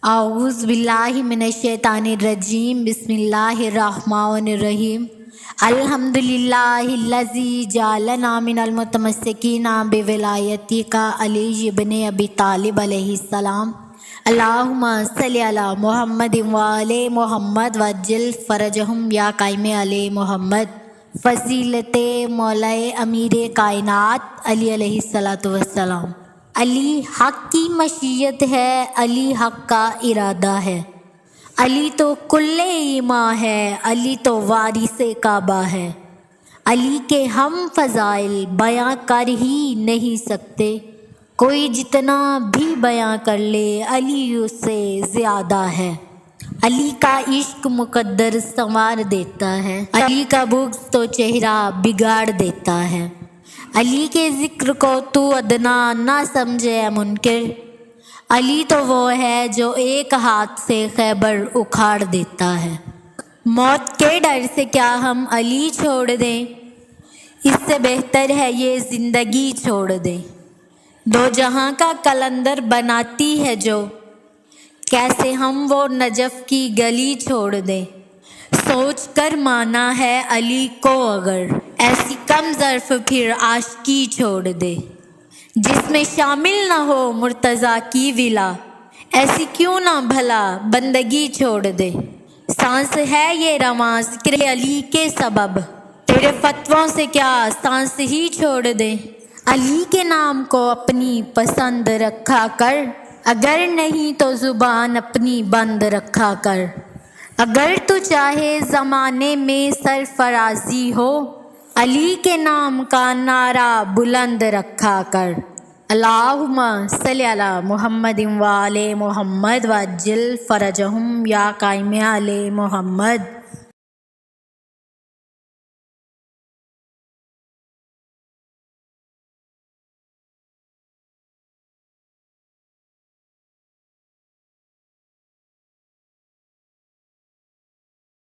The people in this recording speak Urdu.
اعوذ باللہ من الشیطان الرجیم، بسم اللہ الرحمن الرحیم۔ الحمد للہ الذی جعلنا من المتمسکین بولایتہ علی بن ابی طالب علیہ السلام۔ اللہم صلی علی محمد وآل محمد وعجل فرجہم یا قائم علی محمد۔ فضیلت مولائے امیر کائنات علی علیہ السلام۔ علی حق کی مشیت ہے، علی حق کا ارادہ ہے، علی تو کل ایمان ہے، علی تو وارث کعبہ ہے۔ علی کے ہم فضائل بیاں کر ہی نہیں سکتے، کوئی جتنا بھی بیاں کر لے علی اس سے زیادہ ہے۔ علی کا عشق مقدر سنوار دیتا ہے، علی کا بغض تو چہرہ بگاڑ دیتا ہے۔ علی کے ذکر کو تو ادنا نہ سمجھے منکر، علی تو وہ ہے جو ایک ہاتھ سے خیبر اکھاڑ دیتا ہے۔ موت کے ڈر سے کیا ہم علی چھوڑ دیں، اس سے بہتر ہے یہ زندگی چھوڑ دیں۔ دو جہاں کا کلندر بناتی ہے جو، کیسے ہم وہ نجف کی گلی چھوڑ دیں۔ سوچ کر مانا ہے علی کو اگر، ایسی کم ظرف پھر عاشقی چھوڑ دے۔ جس میں شامل نہ ہو مرتضیٰ کی ولا، ایسی کیوں نہ بھلا بندگی چھوڑ دے۔ سانس ہے یہ رواں ذکر علی کے سبب، تیرے فتووں سے کیا سانس ہی چھوڑ دے۔ علی کے نام کو اپنی پسند رکھا کر، اگر نہیں تو زبان اپنی بند رکھا کر۔ اگر تو چاہے زمانے میں سرفرازی ہو، علی کے نام کا نعرہ بلند رکھا کر۔ اللہم صلی علی محمد وآل محمد وعجل فرجہم یا قائم علی محمد۔